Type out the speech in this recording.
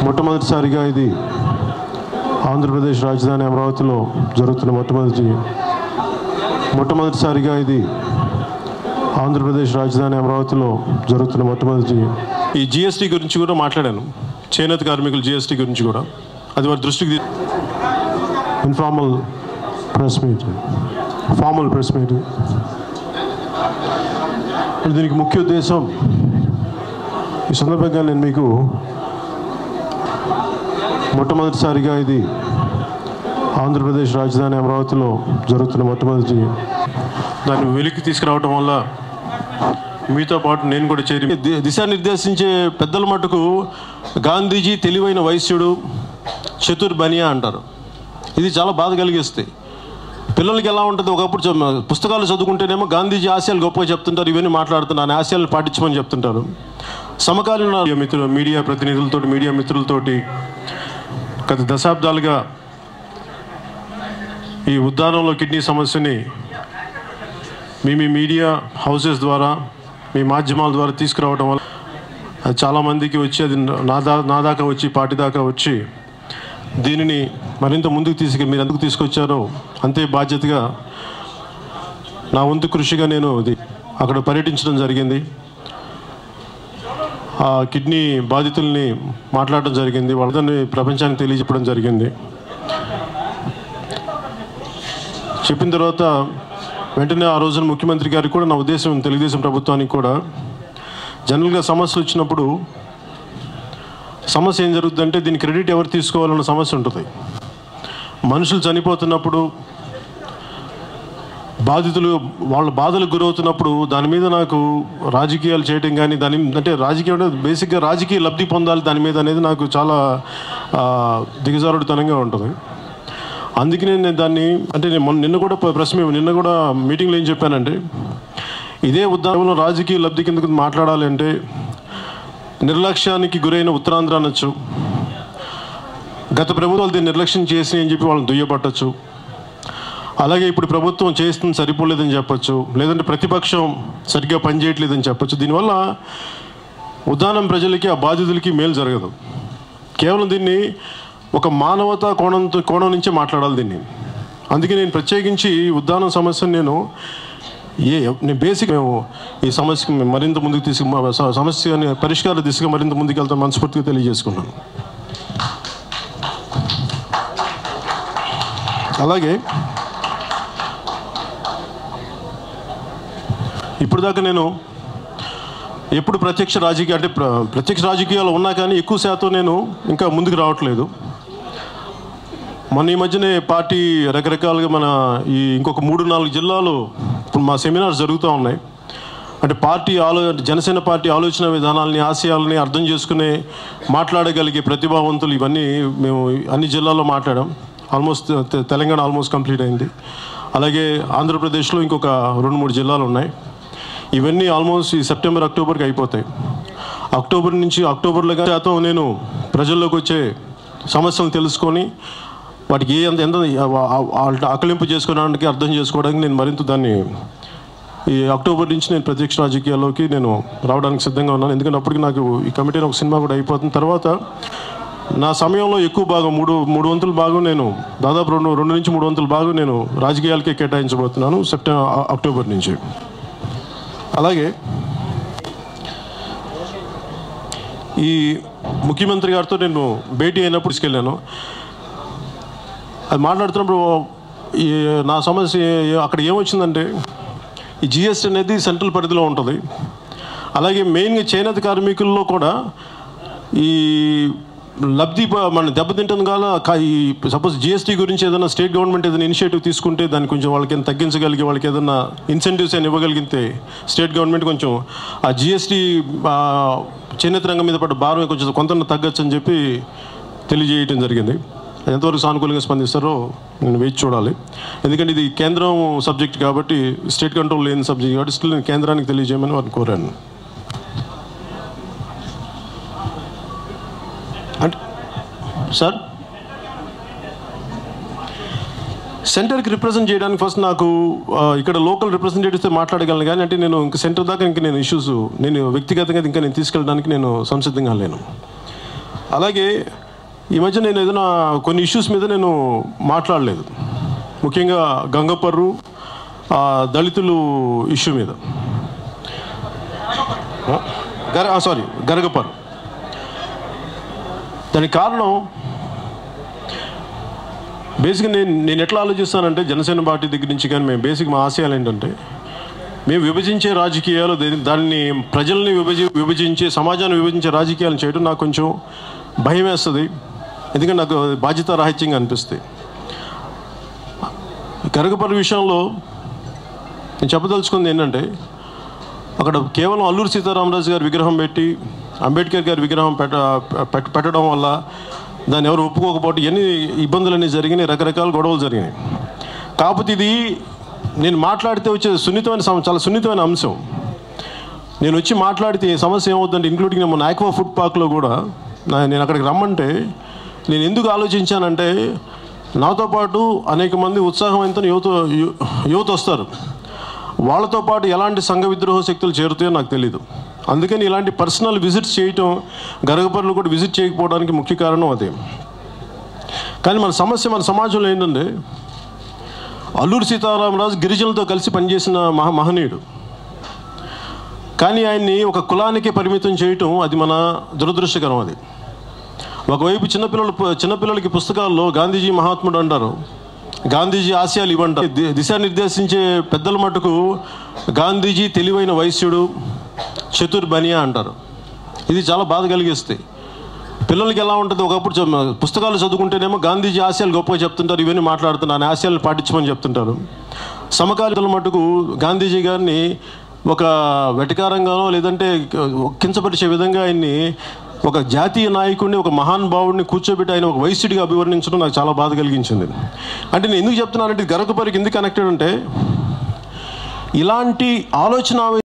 మొట్టమొదటిసారిగా ఇది ఆంధ్రప్రదేశ్ రాజధాని అమరావతిలో జరుగుతున్న మొట్టమొదటిసారిగా ఇది ఆంధ్రప్రదేశ్ రాజధాని అమరావతిలో జరుగుతున్న మొట్టమొదటి ఈ జిఎస్టీ గురించి కూడా మాట్లాడాను. చేనేత కార్మికుల జిఎస్టీ గురించి కూడా అది వారి దృష్టికి ఫార్మల్ ప్రెస్ మీట్. దీనికి ముఖ్య ఉద్దేశం ఈ సందర్భంగా నేను మీకు మొట్టమొదటిసారిగా ఇది ఆంధ్రప్రదేశ్ రాజధాని అమరావతిలో జరుగుతున్న మొట్టమొదటి దాన్ని వెలికి తీసుకురావటం వల్ల మీతో పాటు నేను కూడా చేరి దిశానిర్దేశించే పెద్దల మటుకు గాంధీజీ తెలివైన వైశ్యుడు, చతుర్ బనియా అంటారు. ఇది చాలా బాధ కలిగిస్తాయి. పిల్లలకి ఎలా ఉంటుంది, ఒకప్పుడు పుస్తకాలు చదువుకుంటేనేమో గాంధీజీ ఆశయాలు గొప్పగా చెప్తుంటారు, ఇవన్నీ మాట్లాడుతున్నారు, ఆశయాలను పాటించమని చెప్తుంటారు. సమకాలీన మీడియా ప్రతినిధులతో, మీడియా మిత్రులతోటి గత దశాబ్దాలుగా ఈ ఉద్దానంలో కిడ్నీ సమస్యని మీ మీడియా హౌసెస్ ద్వారా, మీ మాధ్యమాల ద్వారా తీసుకురావడం వల్ల చాలామందికి వచ్చి అది నా దాకా వచ్చి, పార్టీ దాకా వచ్చి దీనిని మరింత ముందుకు మీరు ఎందుకు తీసుకొచ్చారో అంతే బాధ్యతగా నా వంతు కృషిగా నేను అక్కడ పర్యటించడం జరిగింది. ఆ కిడ్నీ బాధితుల్ని మాట్లాడడం జరిగింది, వాళ్ళని ప్రపంచానికి తెలియజెప్పడం జరిగింది. చెప్పిన తర్వాత వెంటనే ఆ రోజున ముఖ్యమంత్రి గారికి కూడా నా ఉద్దేశం, తెలుగుదేశం ప్రభుత్వానికి కూడా, జనరల్గా సమస్యలు వచ్చినప్పుడు సమస్య ఏం జరుగుతుందంటే దీని క్రెడిట్ ఎవరు తీసుకోవాలన్న సమస్య ఉంటుంది. మనుషులు చనిపోతున్నప్పుడు, బాధితులు వాళ్ళ బాధలకు గురవుతున్నప్పుడు దాని మీద నాకు రాజకీయాలు చేయడం కానీ, అంటే రాజకీయం అంటే బేసిక్గా రాజకీయ లబ్ధి పొందాలి దాని మీద అనేది నాకు చాలా దిగజారుడుతనంగా ఉంటుంది. అందుకనే నేను దాన్ని, అంటే నిన్న కూడా మీటింగ్లో ఏం చెప్పానంటే, ఇదే ఉద్యమంలో రాజకీయ లబ్ధి కిందకు మాట్లాడాలి అంటే నిర్లక్ష్యానికి గురైన ఉత్తరాంధ్ర అనొచ్చు, గత ప్రభుత్వాలు దీన్ని నిర్లక్ష్యం చేసి అని చెప్పి వాళ్ళని దుయ్యబట్టచ్చు, అలాగే ఇప్పుడు ప్రభుత్వం చేస్తుంది సరిపోలేదని చెప్పచ్చు, లేదంటే ప్రతిపక్షం సరిగ్గా పనిచేయట్లేదని చెప్పచ్చు. దీనివల్ల ఉద్దానం ప్రజలకి, ఆ బాధితులకి మేలు జరగదు. కేవలం దీన్ని ఒక మానవతా కోణం నుంచే మాట్లాడాలి దీన్ని. అందుకే నేను ప్రత్యేకించి ఉద్దానం సమస్యను నేను బేసిక్ మేము ఈ సమస్యకి మరింత ముందుకు సమస్యని పరిష్కార దిశగా మరింత ముందుకు వెళ్తాం మనస్ఫూర్తిగా తెలియజేసుకున్నాను. అలాగే ఇప్పుడు దాకా నేను ఎప్పుడు ప్రత్యక్ష రాజకీయాలు ఉన్నా కానీ ఎక్కువ శాతం నేను ఇంకా ముందుకు రావట్లేదు. మొన్న ఈ మధ్యనే పార్టీ రకరకాలుగా మన ఇంకొక 3-4 జిల్లాలు ఇప్పుడు మా సెమినార్స్ జరుగుతూ ఉన్నాయి. అంటే జనసేన పార్టీ ఆలోచన విధానాలని, ఆశయాలని అర్థం చేసుకునే మాట్లాడగలిగే ప్రతిభావంతులు ఇవన్నీ మేము అన్ని జిల్లాల్లో మాట్లాడాం. ఆల్మోస్ట్ తెలంగాణ ఆల్మోస్ట్ కంప్లీట్ అయింది. అలాగే ఆంధ్రప్రదేశ్లో ఇంకొక 2-3 జిల్లాలు ఉన్నాయి. ఇవన్నీ ఆల్మోస్ట్ ఈ సెప్టెంబర్, అక్టోబర్కి అయిపోతాయి. అక్టోబర్లో శాతం నేను ప్రజల్లోకి వచ్చే సమస్యలను తెలుసుకొని వాటికి ఎంత ఆకలింపు చేసుకోవడానికి, అర్థం చేసుకోవడానికి నేను మరింత దాన్ని ఈ అక్టోబర్ నుంచి నేను ప్రత్యక్ష రాజకీయాల్లోకి నేను రావడానికి సిద్ధంగా ఉన్నాను. ఎందుకంటే అప్పటికి నాకు ఈ కమిటీలో ఒక సినిమా కూడా అయిపోతుంది. తర్వాత నా సమయంలో ఎక్కువ భాగం 3 వంతుల భాగం నేను దాదాపు 2 నుంచి 3 వంతుల భాగం నేను రాజకీయాలకే కేటాయించబోతున్నాను అక్టోబర్ నుంచి. అలాగే ఈ ముఖ్యమంత్రి గారితో నేను భేటీ అయినప్పుడు తీసుకెళ్ళాను. అది మాట్లాడుతున్నప్పుడు నా సమస్య అక్కడ ఏమొచ్చిందంటే, ఈ జిఎస్టీ అనేది సెంట్రల్ పరిధిలో ఉంటుంది. అలాగే మెయిన్గా చేనేత కార్మికుల్లో కూడా ఈ లబ్ధి మన దెబ్బతింటుంది కదా. ఈ సపోజ్ జిఎస్టీ గురించి ఏదైనా స్టేట్ గవర్నమెంట్ ఏదైనా ఇనిషియేటివ్ తీసుకుంటే దాన్ని కొంచెం వాళ్ళకి ఏదైనా తగ్గించగలిగి, వాళ్ళకి ఏదైనా ఇన్సెంటివ్స్ అని ఇవ్వగలిగితే స్టేట్ గవర్నమెంట్ కొంచెం ఆ జిఎస్టీ చేనేత రంగం మీద పడ్డ భారం కొంచెం కొంత తగ్గచ్చు అని చెప్పి తెలియజేయటం జరిగింది. ఎంతవరకు సానుకూలంగా స్పందిస్తారో నేను వేచి చూడాలి. ఎందుకంటే ఇది కేంద్రం సబ్జెక్ట్ కాబట్టి, స్టేట్ కంట్రోల్ లేని సబ్జెక్ట్ కాబట్టి స్టిల్ నేను కేంద్రానికి తెలియజేయమని వారిని కోరాను. అంటే సార్ సెంటర్కి రిప్రజెంట్ చేయడానికి ఫస్ట్ నాకు ఇక్కడ లోకల్ రిప్రజెంటేటివ్స్తో మాట్లాడగలను, కానీ అంటే నేను ఇంకా సెంటర్ దాకా నేను ఇష్యూస్ నేను వ్యక్తిగతంగా ఇంకా నేను తీసుకెళ్ళడానికి నేను సంసిద్ధంగా లేను. అలాగే ఈ మధ్య నేను ఏదైనా కొన్ని ఇష్యూస్ మీద నేను మాట్లాడలేదు, ముఖ్యంగా గంగపర్రు దళితులు ఇష్యూ మీద, గరగపర్రు. దానికి కారణం బేసిక్గా నేను ఎట్లా ఆలోచిస్తానంటే, జనసేన పార్టీ దగ్గర నుంచి కానీ మేము బేసిక్ మా ఆశయాలు ఏంటంటే, మేము విభజించే రాజకీయాలు, దాన్ని ప్రజల్ని విభజించే, సమాజాన్ని విభజించే రాజకీయాలను చేయడం నాకు కొంచెం భయం వేస్తుంది. ఎందుకంటే నాకు బాధ్యతారాహిత్యంగా అనిపిస్తాయి. గరగపర్రు విషయంలో నేను చెప్పదలుచుకుంది ఏంటంటే, అక్కడ కేవలం అల్లూరి సీతారామరాజు గారి విగ్రహం పెట్టి అంబేద్కర్ గారి విగ్రహం పెట్టడం వల్ల దాన్ని ఎవరు ఒప్పుకోకపోవడం, ఎన్ని ఇబ్బందులన్నీ జరిగినాయి, రకరకాల గొడవలు జరిగినాయి. కాకపోతే ఇది నేను మాట్లాడితే వచ్చే చాలా సున్నితమైన అంశం. నేను వచ్చి మాట్లాడితే సమస్య ఏమవుతుందంటే, ఇంక్లూడింగ్ మన ఆక్వా ఫుడ్ పార్క్లో కూడా నేను అక్కడికి రమ్మంటే నేను ఎందుకు ఆలోచించానంటే, నాతో పాటు అనేక మంది ఉత్సాహవంతులు యువత వస్తారు, వాళ్ళతో పాటు ఎలాంటి సంఘ విద్రోహ శక్తులు చేరుతాయో నాకు తెలీదు. అందుకని ఇలాంటి పర్సనల్ విజిట్స్ చేయటం, గరగపర్రులు కూడా విజిట్ చేయకపోవడానికి ముఖ్య కారణం అదే. కానీ మన సమాజంలో ఏంటంటే, అల్లూరి సీతారామరాజు గిరిజనులతో కలిసి పనిచేసిన మహనీయుడు. కానీ ఆయన్ని ఒక కులానికి పరిమితం చేయటం అది మన దురదృష్టకరం. అది ఒకవైపు చిన్నపిల్లలకి పుస్తకాల్లో గాంధీజీ మహాత్ముడు అంటారు, గాంధీజీ ఆశయాలు ఇవ్వంటారు. దిశానిర్దేశించే పెద్దల మటుకు గాంధీజీ తెలివైన వైశ్యుడు, చతుర్బనియా అంటారు. ఇది చాలా బాధ కలిగిస్తాయి. పిల్లలకి ఎలా ఉంటుంది, ఒకప్పుడు పుస్తకాలు చదువుకుంటేనేమో గాంధీజీ ఆశయాలు గొప్పగా చెప్తుంటారు, ఇవన్నీ మాట్లాడుతున్నారు, ఆ ఆశయాలు పాటించమని చెప్తుంటారు. సమకాలీనుల మటుకు గాంధీజీ గారిని ఒక వెటకారంగానో లేదంటే కించపరిచే విధంగా ఆయన్ని ఒక జాతీయ నాయకుడిని, ఒక మహానుభావుడిని కూర్చోబెట్టి ఆయన ఒక వైశ్యుడిగా అభివర్ణించడం నాకు చాలా బాధ కలిగించింది. అంటే నేను ఎందుకు చెప్తున్నానంటే, గరగపర్రుకి ఎందుకు కనెక్టెడ్ అంటే, ఇలాంటి ఆలోచన